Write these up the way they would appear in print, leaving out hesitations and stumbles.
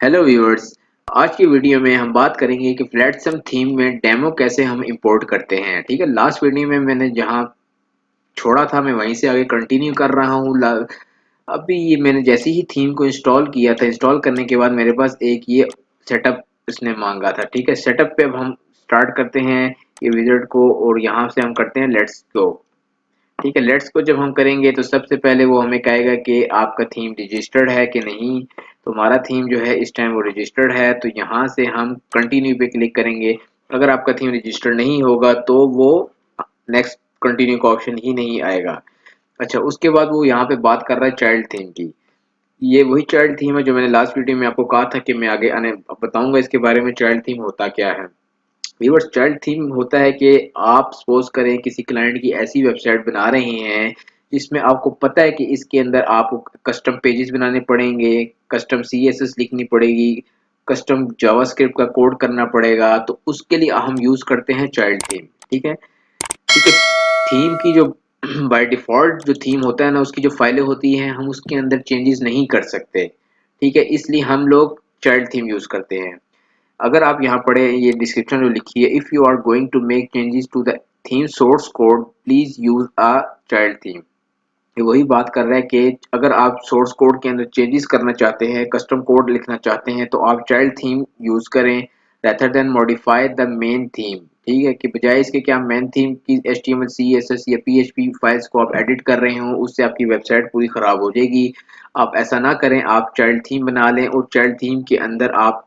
Hello viewers. आज की video में हम बात करेंगे कि फ्लैटसम थीम में डेमो कैसे हम इंपोर्ट करते हैं। ठीक है, लास्ट वीडियो में मैंने जहां छोड़ा था मैं वहीं से आगे कंटिन्यू कर रहा हूं। अभी ये मैंने जैसे ही थीम को इंस्टॉल किया था, इंस्टॉल करने के बाद मेरे पास एक ये सेटअप इसने मांगा था। ठीक है, सेटअप पे अब हम स्टार्ट करते हैं ये विजिट को और यहाँ से हम करते हैं लेट्स गो। ठीक है, लेट्स को जब हम करेंगे तो सबसे पहले वो हमें कहेगा कि आपका थीम रजिस्टर्ड है कि नहीं। तो हमारा थीम जो है इस टाइम वो रजिस्टर्ड है, तो यहाँ से हम कंटिन्यू पे क्लिक करेंगे। अगर आपका थीम रजिस्टर्ड नहीं होगा तो वो नेक्स्ट कंटिन्यू का ऑप्शन ही नहीं आएगा। अच्छा, उसके बाद वो यहाँ पे बात कर रहा है चाइल्ड थीम की। ये वही चाइल्ड थीम है जो मैंने लास्ट वीडियो में आपको कहा था कि मैं आगे आने बताऊंगा इसके बारे में। चाइल्ड थीम होता क्या है? व्यूअर्स, चाइल्ड थीम होता है कि आप सपोज करें किसी क्लाइंट की ऐसी वेबसाइट बना रहे हैं जिसमें आपको पता है कि इसके अंदर आपको कस्टम पेजेस बनाने पड़ेंगे, कस्टम सीएसएस लिखनी पड़ेगी, कस्टम जावास्क्रिप्ट का कोड करना पड़ेगा, तो उसके लिए हम यूज करते हैं चाइल्ड थीम। ठीक है, ठीक है। थीम की जो बाय डिफॉल्ट जो थीम होता है ना, उसकी जो फाइलें होती हैं हम उसके अंदर चेंजेस नहीं कर सकते। ठीक है, इसलिए हम लोग चाइल्ड थीम यूज करते हैं। अगर आप यहाँ पढ़े ये डिस्क्रिप्शन जो लिखी है, if you are going to make changes to the theme source code please use a child theme. ये वही बात कर रहा है कि अगर आप सोर्स कोड के अंदर चेंजेस करना चाहते हैं, कस्टम कोड लिखना चाहते हैं, तो आप चाइल्ड थीम यूज करें rather than modify the main theme. ठीक है, कि बजाय इसके कि आप मेन थीम की HTML CSS या PHP फाइल्स को आप एडिट कर रहे हो, उससे आपकी वेबसाइट पूरी खराब हो जाएगी। आप ऐसा ना करें, आप चाइल्ड थीम बना लें और चाइल्ड थीम के अंदर आप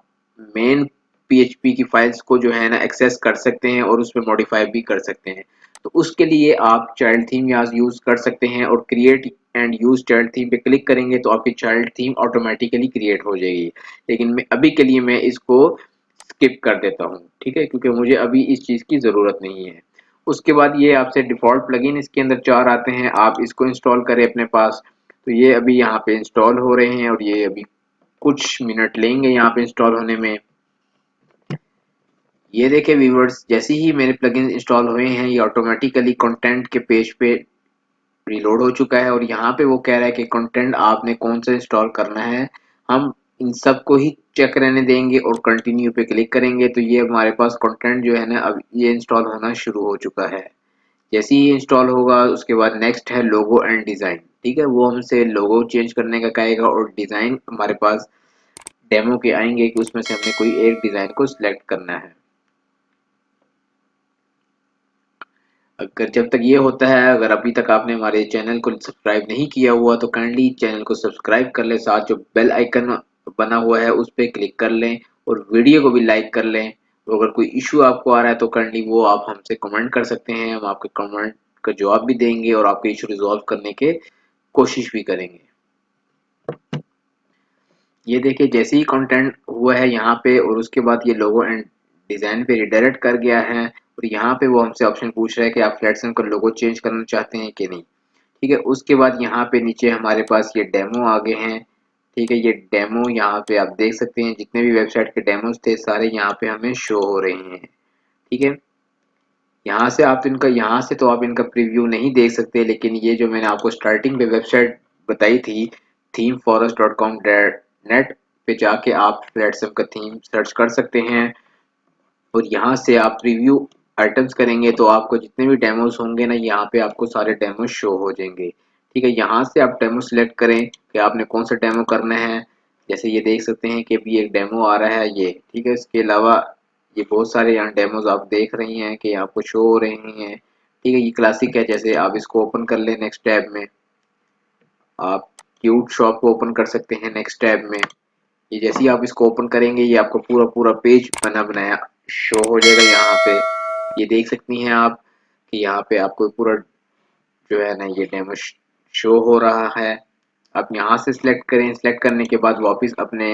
मेन PHP की फाइल्स को जो है ना एक्सेस कर सकते हैं और उसमें मॉडिफाई भी कर सकते हैं। तो उसके लिए आप चाइल्ड थीम यहाँ यूज कर सकते हैं और create and use child theme पे क्लिक करेंगे तो आपकी चाइल्ड थीम ऑटोमेटिकली क्रिएट हो जाएगी। लेकिन मैं अभी के लिए मैं इसको स्किप कर देता हूँ। ठीक है, क्योंकि मुझे अभी इस चीज की जरूरत नहीं है। उसके बाद ये आपसे डिफॉल्ट प्लगइन इसके अंदर 4 आते हैं, आप इसको इंस्टॉल करें अपने पास। तो ये अभी यहाँ पे इंस्टॉल हो रहे हैं और ये अभी कुछ मिनट लेंगे यहाँ पे इंस्टॉल होने में। ये देखें व्यूवर्स, जैसे ही मेरे प्लगइन इंस्टॉल हुए हैं ये ऑटोमेटिकली कंटेंट के पेज पे रीलोड हो चुका है और यहाँ पे वो कह रहा है कि कंटेंट आपने कौन सा इंस्टॉल करना है। हम इन सब को ही चेक रहने देंगे और कंटिन्यू पे क्लिक करेंगे तो ये हमारे पास कंटेंट जो है ना अब ये इंस्टॉल होना शुरू हो चुका है। जैसे ही इंस्टॉल होगा उसके बाद नेक्स्ट है लोगो एंड डिजाइन। ठीक है, वो हमसे लोगो चेंज करने का कहेगा और डिजाइन हमारे पास डेमो के आएंगे कि उसमें से हमने कोई एक डिजाइन को सिलेक्ट करना है। अगर जब तक ये होता है, अगर अभी तक आपने हमारे चैनल को सब्सक्राइब नहीं किया हुआ तो काइंडली चैनल को सब्सक्राइब कर लें, साथ जो बेल आइकन बना हुआ है उस पर क्लिक कर लें और वीडियो को भी लाइक कर लें। तो अगर कोई इशू आपको आ रहा है तो काइंडली वो आप हमसे कमेंट कर सकते हैं, हम आपके कमेंट का जवाब भी देंगे और आपके इशू रिजॉल्व करने के कोशिश भी करेंगे। ये देखिए, जैसे ही कंटेंट हुआ है यहाँ पे और उसके बाद ये लोगो एंड डिजाइन पे रिडायरेक्ट कर गया है और यहाँ पे वो हमसे ऑप्शन पूछ रहा है कि आप फ्लैटसन का लोगो चेंज करना चाहते हैं कि नहीं। ठीक है, उसके बाद यहाँ पे नीचे हमारे पास ये डेमो आ गए हैं। ठीक है, ये डेमो यहाँ पे आप देख सकते हैं, जितने भी वेबसाइट के डेमोज थे सारे यहाँ पे हमें शो हो रहे हैं। ठीक है, यहाँ से तो आप इनका प्रीव्यू नहीं देख सकते, लेकिन ये जो मैंने आपको स्टार्टिंग में वेबसाइट बताई थी themeforest.com नेट पे जाके आप फ्लैटसम का थीम सर्च कर सकते हैं और यहाँ से आप प्रीव्यू आइटम्स करेंगे तो आपको जितने भी डेमोस होंगे ना यहाँ पे आपको सारे डेमोस शो हो जाएंगे। ठीक है, यहाँ से आप डेमो सिलेक्ट करें कि आपने कौन सा डेमो करना है। जैसे ये देख सकते हैं कि अभी एक डेमो आ रहा है ये। ठीक है, इसके अलावा ये बहुत सारे यहाँ डेमोज आप देख रही हैं कि आपको शो हो रहे हैं। ठीक है, ये क्लासिक है, जैसे आप इसको ओपन कर लें नेक्स्ट टैब में, आप क्यूट शॉप को ओपन कर सकते हैं नेक्स्ट टैब में। ये जैसे ही आप इसको ओपन करेंगे ये आपको पूरा पूरा पेज बना बनाया शो हो जाएगा यहाँ पे। ये देख सकती हैं आप कि यहाँ पे आपको पूरा जो है ना ये डेमो शो हो रहा है। आप यहाँ से सिलेक्ट करें, सिलेक्ट करने के बाद वापस अपने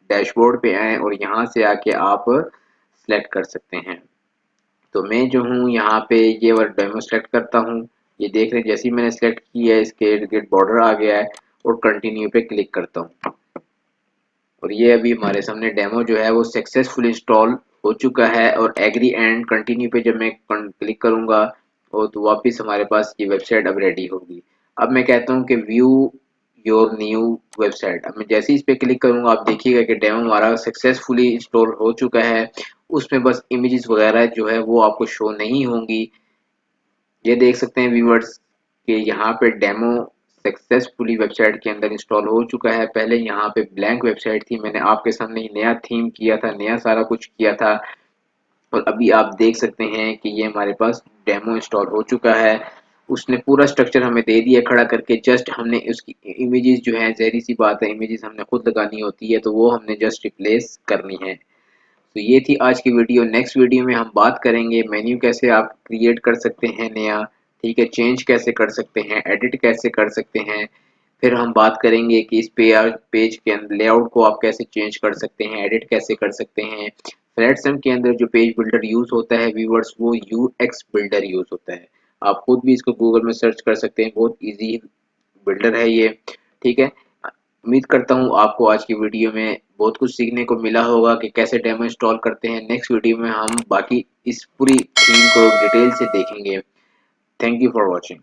डैशबोर्ड पे आएँ और यहाँ से आके आप सिलेक्ट कर सकते हैं। तो मैं जो हूँ यहाँ पे ये वाला डेमो सेलेक्ट करता हूँ। ये देख रहे हैं, जैसे ही मैंने सेलेक्ट किया है इसके इर्द गिर्द बॉर्डर आ गया है और कंटिन्यू पे क्लिक करता हूँ और ये अभी हमारे सामने डेमो जो है वो सक्सेसफुल इंस्टॉल हो चुका है और एग्री एंड कंटिन्यू पे जब मैं क्लिक करूंगा और तो वापस हमारे पास ये वेबसाइट अब रेडी होगी। अब मैं कहता हूँ कि व्यू योर न्यू वेबसाइट। अब मैं जैसे ही इस पे क्लिक करूंगा आप देखिएगा कि डेमो हमारा सक्सेसफुली इंस्टॉल हो चुका है। उसमें बस इमेजेस वगैरह जो है वो आपको शो नहीं होंगी। ये देख सकते हैं व्यूअर्स कि यहाँ पे डेमो सक्सेसफुली वेबसाइट के अंदर इंस्टॉल हो चुका है। पहले यहाँ पे ब्लैंक वेबसाइट थी, मैंने आपके सामने ही नया थीम किया था, नया सारा कुछ किया था, और अभी आप देख सकते हैं कि ये हमारे पास डेमो इंस्टॉल हो चुका है। उसने पूरा स्ट्रक्चर हमें दे दिया खड़ा करके, जस्ट हमने उसकी इमेजेस जो है, ज़ाहिर सी बात है इमेजेस हमने खुद लगानी होती है, तो वो हमने जस्ट रिप्लेस करनी है। तो ये थी आज की वीडियो। नेक्स्ट वीडियो में हम बात करेंगे मेन्यू कैसे आप क्रिएट कर सकते हैं नया, ठीक है, चेंज कैसे कर सकते हैं, एडिट कैसे कर सकते हैं। फिर हम बात करेंगे कि इस पेज के अंदर लेआउट को आप कैसे चेंज कर सकते हैं, एडिट कैसे कर सकते हैं। फ्लैटसम के अंदर जो पेज बिल्डर यूज होता है व्यूअर्स, वो यूएक्स बिल्डर यूज होता है। आप खुद भी इसको गूगल में सर्च कर सकते हैं, बहुत इजी बिल्डर है ये, ठीक है। उम्मीद करता हूँ आपको आज की वीडियो में बहुत कुछ सीखने को मिला होगा कि कैसे डेमो इंस्टॉल करते हैं। नेक्स्ट वीडियो में हम बाकी इस पूरी थीम को डिटेल से देखेंगे। Thank you for watching.